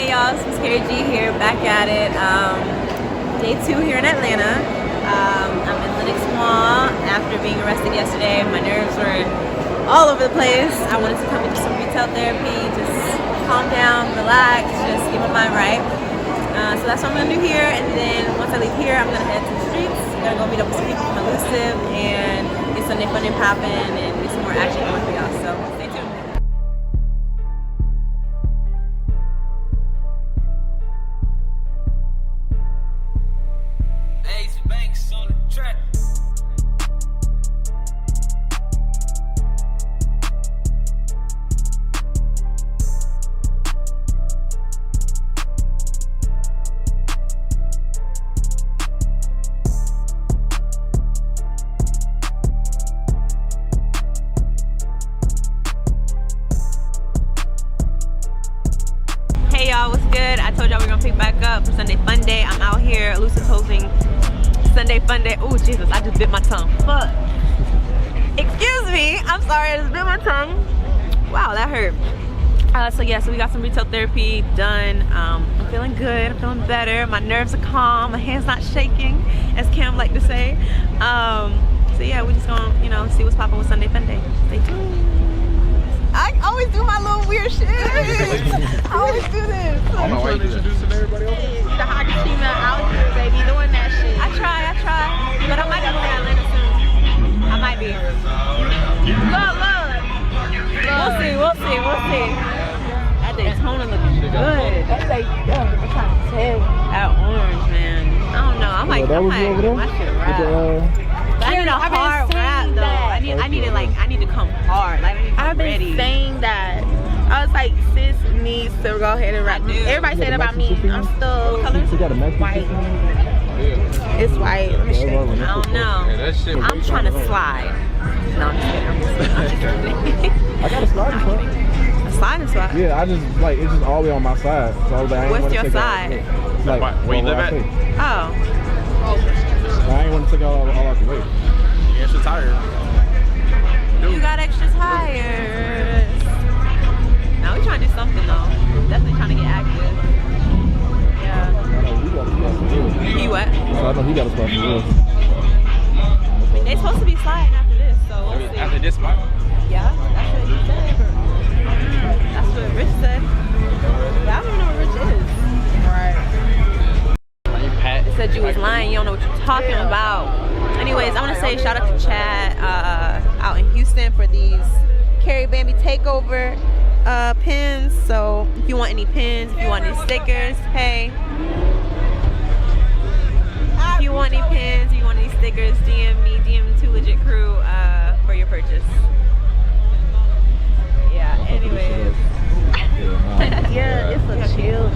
Hey y'all, it's MsKeriG here, back at it. Day 2 here in Atlanta. I'm in Lenox Mall after being arrested yesterday. My nerves were all over the place. I wanted to come and do some retail therapy, just calm down, relax, just get my mind right. So that's what I'm gonna do here, and then once I leave here, I'm gonna head to the streets. I'm gonna go meet up with some people from Elusive and get Sunday Funday popping and get some more action going for y'all. So stay tuned. Hey y'all, what's good? I told y'all we're gonna pick back up for Sunday Funday. I'm out here, Elusive hosting Sunday Funday. Oh Jesus, I just bit my tongue. Fuck. Excuse me, I'm sorry, I just bit my tongue. Wow, that hurt. So yeah, so we got some retail therapy done. I'm feeling good, I'm feeling better. My nerves are calm, my hand's not shaking, as Cam like to say. So yeah, we're just gonna, see what's popping with Sunday Funday. Stay tuned. I always do my little weird shit. I always do this. I don't know why you introducing everybody else. The hottest female out here, baby, doing that shit. I try. But I might be going to Atlanta soon. I might be. Look. We'll see. That Daytona looking good. That's like, I'm trying to tell you. That orange, man. I don't know. I might get my shit wrapped. I need a hard wrap though. I need to come hard. Like, I've been saying that. I was like, sis needs to go ahead and wrap. Everybody said about me. I'm still white. It's white. Let me show you. I don't know. I'm trying to slide. No, I'm just kidding. I got a sliding spot. A sliding spot? Yeah, it's just all the way on my side. So I was like, what's your side? Where you live at? Oh. I ain't want to take all out the way. You extra tires. You got extra tires. Now we trying to do something though. Definitely trying to get active. Yeah. He what? So I know he got a spot for real. They supposed to be sliding after this, so we'll see. After this spot? Yeah, that's what he said. That's what Rich said. But I don't know what Rich is. It said you was lying, you don't know what you're talking about. Anyways, I want to say shout out to Chad out in Houston for these MsKeriG Bambi Takeover pins. So if you want any pins, if you want any stickers, hey. If you want any pins, if you want any stickers, DM me, DM the 2 Legit Crew for your purchase. Yeah, anyways. Yeah, it's a chill.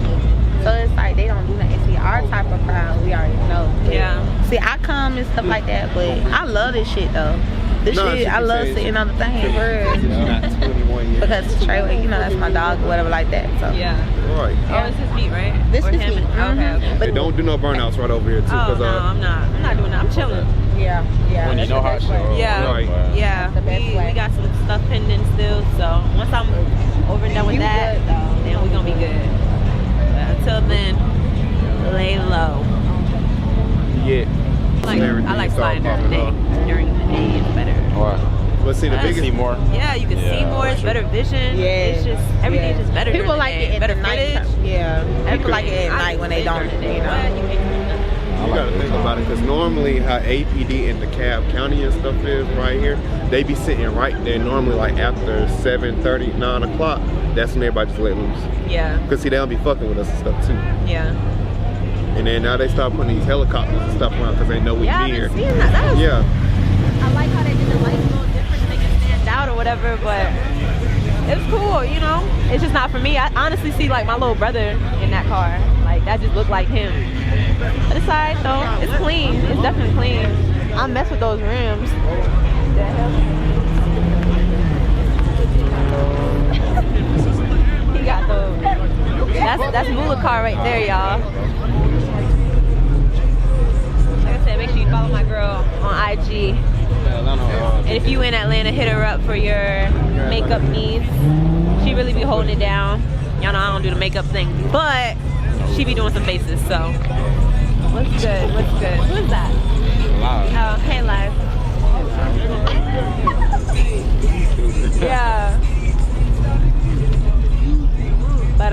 So it's like they don't do nothing. See, our type of crowd, we already know. Yeah. See, I come and stuff like that, but I love this shit though. I love sitting on the thing for real. Because Trey, that's my dog or whatever like that. So yeah. Right. Oh, it's his meat, right? This or is him me. Okay. But don't do no burnouts right over here too. Oh, no, I'm not doing that. I'm chilling. Yeah. When you know how to show. Yeah. Right. Yeah. The best way. We got some stuff pending still, so once I'm over and done with that, then we're gonna be good. But until then, lay low. Yeah. I like sliding during the day. During the day, it's better. But see, the biggest more. Yeah, you can see more. It's better vision. Yeah. It's just everything's just better. People like it at better the night. footage. Yeah. People like it at night when they don't. You gotta think about it, because normally how APD and DeKalb County and stuff is right here, they be sitting right there normally like after 7:30, 9 o'clock. That's when everybody just let loose. Yeah. Because see, they don't be fucking with us and stuff too. Yeah. And then now they start putting these helicopters and stuff around because they know we Yeah, be here. I've been seeing that. That was, Yeah. I like how they did the lights a little different to make it stand out or whatever, but it's cool, It's just not for me. I honestly see like my little brother in that car. Like that just looked like him. But it's alright though. It's clean. It's definitely clean. I mess with those rims. He got those. That's Mula car right there, y'all. Like I said, make sure you follow my girl on IG. And if you in Atlanta, hit her up for your makeup needs. She really be holding it down. Y'all know I don't do the makeup thing, but she be doing some faces, so. What's good? What's good? Who is that? Live. Oh, hey, Live. Yeah. But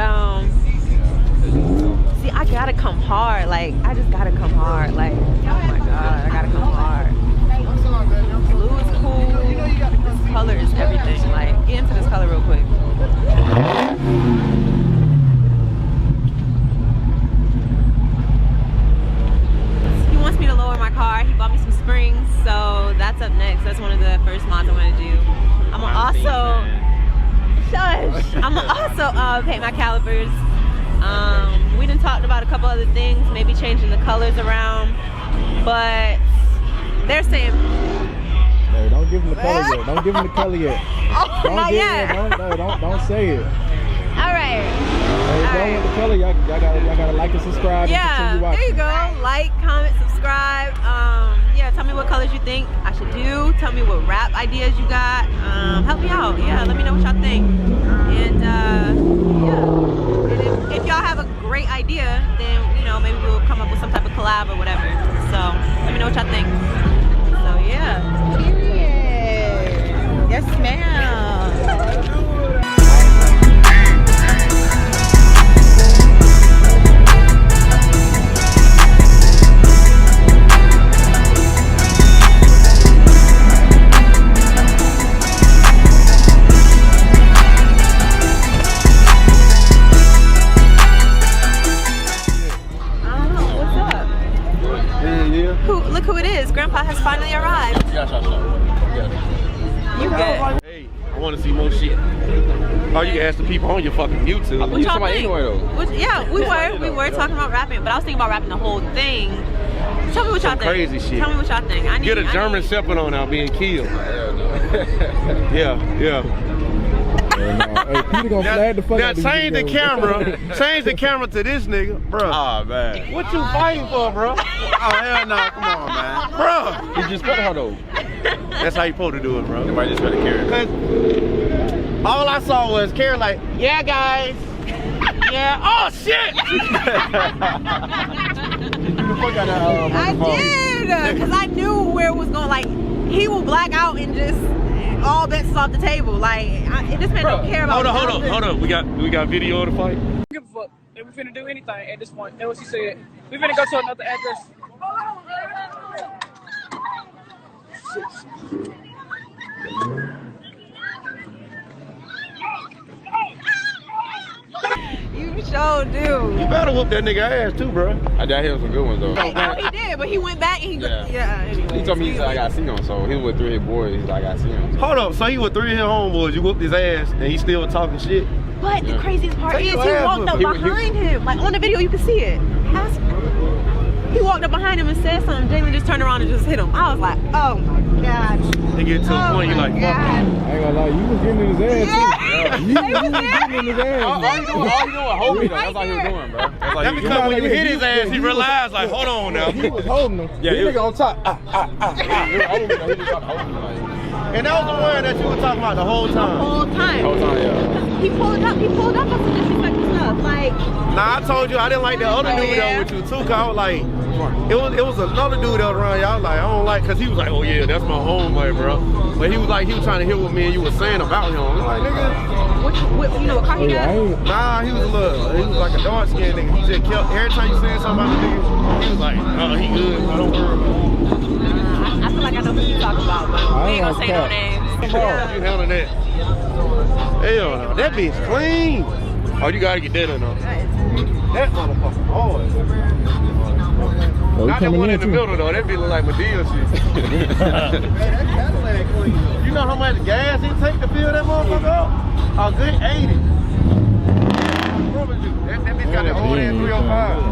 see, I gotta come hard. Like, I just gotta come hard. Like, oh my god, I gotta come hard. Blue is cool. This color is everything. Like, get into this color real quick. He wants me to lower my car. He bought me some springs, so that's up next. That's one of the first mods I'm gonna do. I'm gonna also paint my calipers. We done talked about a couple other things, maybe changing the colors around, but they're saying. Hey, don't give him the color yet. Don't give him the color yet. Oh, don't not yet. Don't say it. All right. Hey, if y'all want the color, y'all gotta like and subscribe. Yeah, and continue watching. there you go. Like, comment, subscribe. Yeah, tell me what colors you think I should do. Tell me what rap ideas you got. Help me out. Yeah, let me know what y'all think. And yeah. And if y'all have a great idea, then you know maybe we'll come up with some type of collab or whatever. So let me know what y'all think. So yeah. Period. Yes, ma'am. Look who it is. Grandpa has finally arrived. Yeah. You good? Hey, I want to see more shit. Oh, you can ask the people on your fucking YouTube. What y'all think? Yeah, we were talking about rapping, but I was thinking about rapping the whole thing. Tell me what y'all think. Crazy shit. Tell me what y'all think. Get a German Shepherd on out being killed. Yeah. Hey, Peter gonna flag the fuck out of Now change the camera. Change the camera to this nigga, bro. Oh man. What you fighting for, bro? Oh hell no, come on, man. Bro. He just cut her though. That's how you supposed to do it, bro. Everybody just better carry it. All I saw was Karen like, yeah, guys. Yeah. Oh shit. I did, because I knew where it was going. Like, he will black out and just all bets is off the table. Like, this man don't care about. Hold on. We got video of the fight. Don't give a fuck. They we finna do anything at this point. That's what she said. We finna go to another address. You sure do. You better whoop that nigga ass too, bro. I got him some good ones though. I know he did, but he went back and he anyway. He told me he said I got to see him, so he was with 3 of his boys. He's like I got to see him. Hold up, so he with 3 of his homeboys. You whooped his ass, and he still talking shit. But the craziest part is he your ass walked up whooping. behind him. Like on the video, you can see it. He walked up behind him and said something. Jalen just turned around and just hit him. I was like, oh my god. He get to a point, you like, fuck. I ain't gonna lie, you was getting in his ass too. You was getting in his ass. All you doing, hold me though. That's all he was doing, bro. That's because when you hit his ass, he realized, like, hold on now. He was holding him. Yeah, This he nigga on top. He was holding me though. He was trying to hold me like. And that was the one that you were talking about the whole time. Whole time. The whole time, yeah. He pulled up on some disrespectful stuff. Like, Nah, I told you I didn't like the other dude that with you too, cause I was like, it was another dude that was around you. I was like, I don't like, cause he was like, oh yeah, that's my homeboy, bro. But he was like, he was trying to hear what me and you were saying about him. I was like, nigga. you know what car he got? Nah, he was like a dark skinned nigga. He just kept, every time you saying something about the nigga, he was like, oh, he good, I don't worry about it. I feel like I know who you talking about, but we ain't gonna say no names. Come on, you handling that. Hell no, that bitch clean. Oh, you gotta get that in though. That motherfucker hard. Oh, Not that one in the middle though, that bitch look like Medea shit. You know how much gas it take to fill that motherfucker up? A good 80. That bitch got that old ass 305.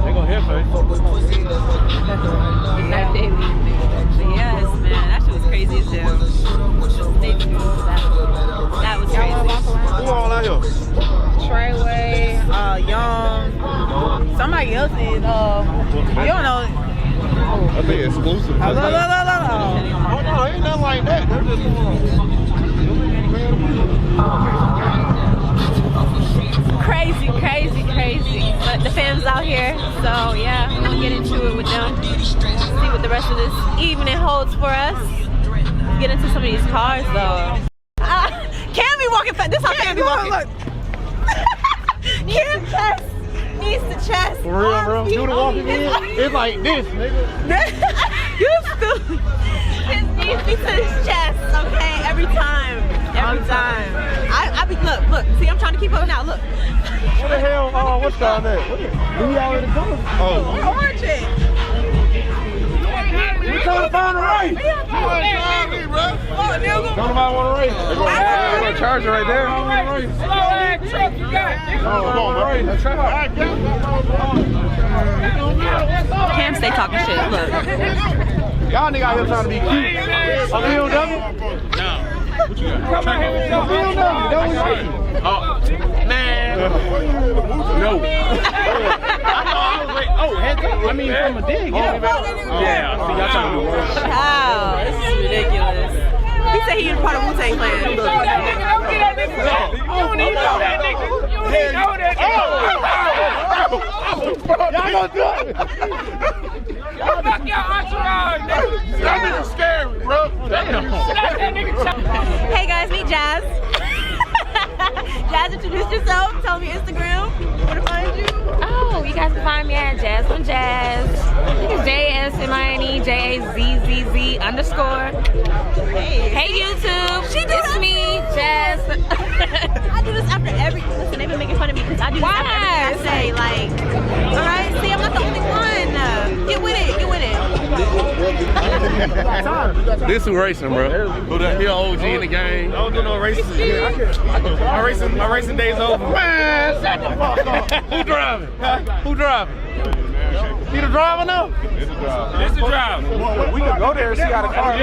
They gon' hit face. Yes, man, that shit was crazy as hell. That was crazy. Who all out here? Treyway, Young, somebody else is, you don't know. I think exclusive. No. Oh no, ain't nothing like that. They're just Crazy, crazy, crazy. But the fam's out here, so yeah, we're gonna get into it with them. See what the rest of this evening holds for us. Get into some of these cars though. Cam be walking fast. This how Cam be walking. Cam chest needs to chest. For real, bro. Do the walking in. It's like this, nigga. You stupid. His knees be to his chest, okay? Every time. Every time. I be, look. See, I'm trying to keep up now. Look. What the hell? What's down there? We already coming. Oh. Orange it. We trying to find a race. Nobody want to race. They're going to charge it right there. Truck, you got it. Come on, man. Cam stay talking shit. Look. Y'all nigga out here trying to be cute. On BMW? No. Come out here with your Oh, man. No. Oh, heads up. I mean, from a dig. Yeah, see, y'all trying to do worse. Wow, this is ridiculous. He said he was part of Wu-Tang Clan. Don't get that nigga. You don't even know that nigga. You don't even know that nigga. Y'all gonna do it. Fuck your entourage, nigga. That nigga scary, bro. Damn. Slap that nigga. Hey guys, meet Jazz. Jazz, introduce yourself. Tell me Instagram. Where to find you? Oh, you guys can find me at Jazz on Jazz. It's JSMINE_JAZZZ_. Hey YouTube, it's me, Jazz. I do this after every. Listen, they've been making fun of me because I do this after everything I say. Like, all right, see, I'm not the only one. Get with it, get with it. This who racing, bro. Who that? He OG in the game. I don't do no racing. My racing day's over. Man, shut the fuck up. Who driving? Who driving? He the driver now? This is the drive. We can go there and see how the car is.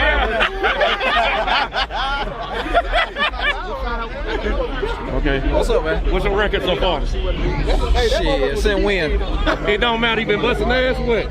Okay. What's up, man? What's your record so far? Shit, since when? It don't matter. You been busting ass what?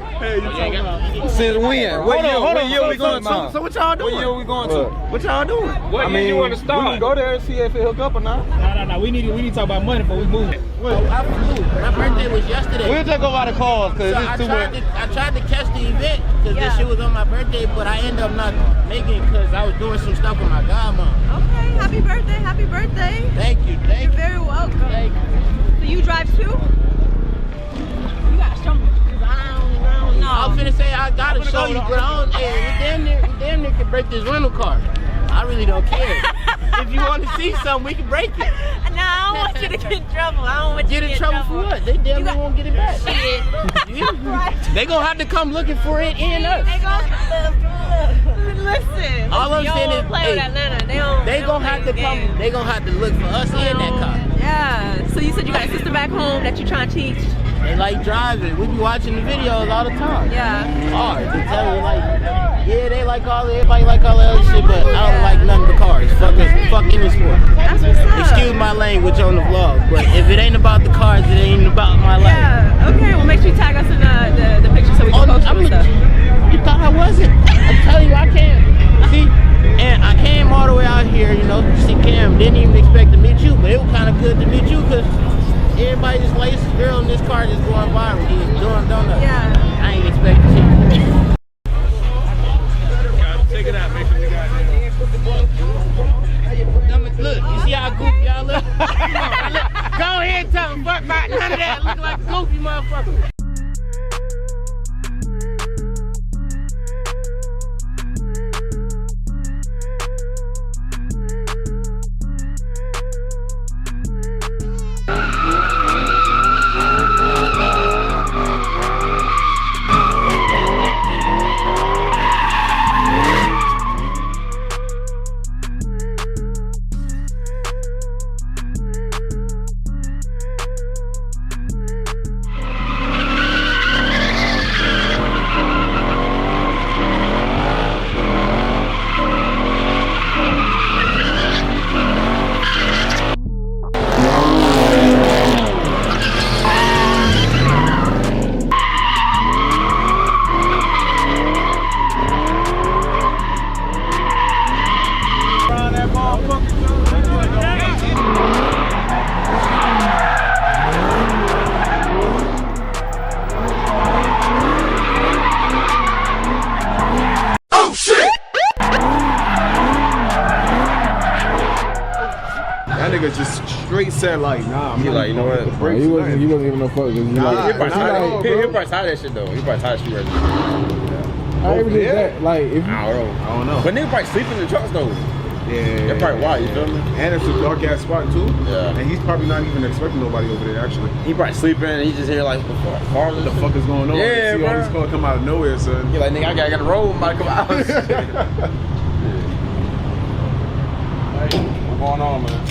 Since when? What year we going to? So what y'all doing? What year we going to? What y'all doing? What year you want to start? We can go there and see if it hook up or not. No. We need to talk about money before we move. I flew. My birthday was yesterday. We'll just go by the cars because So it's too much. I tried to catch the event because this shit was on my birthday, but I ended up not making it because I was doing some stuff with my godmom. Okay, happy birthday, happy birthday. Thank you. You're very welcome. Thank you. So you drive too? You gotta show me. I don't know. I was finna say I gotta show you, but I don't. Hey, we damn near can break this rental car. I really don't care. If you want to see something, we can break it. No, I don't want you to get in trouble. I don't want you Get to in trouble for what? They damn near won't get it back. They gonna have to come looking for it in us. Listen. All I'm y'all saying is, play with hey, Atlanta. They gonna have to come. They gonna have to look for us in that car. Yeah. So you said you got a sister back home that you're trying to teach. They like driving. We be watching the videos all the time. Yeah. Cars. They tell you like, yeah, they like everybody like all that other shit, but I don't like none of the cars. Fuck any sport. That's what's up. Excuse my language on the vlog, but if it ain't about the cars, it ain't about my life. Yeah. Okay. Well, make sure you tag us in the picture so we can post it and stuff. You thought I wasn't? I'm telling you, I can't. See, and I came all the way out here, you know, to see Cam. Didn't even expect to meet you, but it was kind of good to meet you because everybody just laces girl in this car just going viral. Just doing donuts. Yeah. I ain't expect to see you. Check it out, make sure you got Look, you see how goofy y'all look? Go ahead and tell them, fuck about none of that. Look like a goofy motherfucker. nigga just straight said like, nah. He like, you know what? He wasn't even no fuck. He probably tired of that shit though. He probably tired of shit right now. I even did that. Like, if I don't know. But nigga probably sleeping in the trucks though. Yeah. That's probably why, you feel me? And it's a dark ass spot too. Yeah. And he's probably not even expecting nobody over there actually. He probably sleeping and he just hear like, cars. What the fuck is going on? Yeah, see bro. all these cars come out of nowhere, son. He like, nigga, I gotta roll. I'm about to come out. What's going on, man?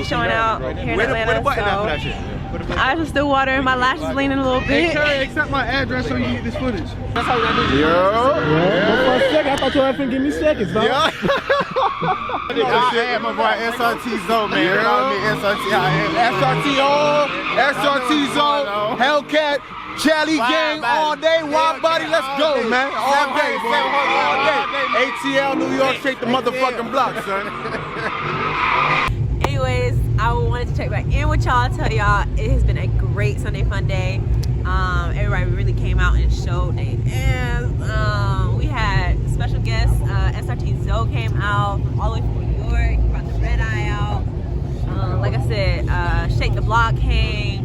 Showing out here in Atlanta, so I just still water and my lashes leaning a little bit. Hey, accept my address so you can get this footage. That's how we gotta do it. For a second, I thought you were finna give me seconds, bro. I am my boy SRT Zone, man. You know what I mean? SRT, I am. SRT on, SRT Zone, Hellcat, Charlie Gang all day, Wild Body, let's go, man. All day, boy. All day. ATL, New York, straight the motherfucking block, son. Anyways, I wanted to check back in with y'all, tell y'all it has been a great Sunday fun day. Everybody really came out and showed their ass. We had special guests. SRT Zoe came out from all the way from New York. He brought the red eye out. Like I said, Shake the Block came.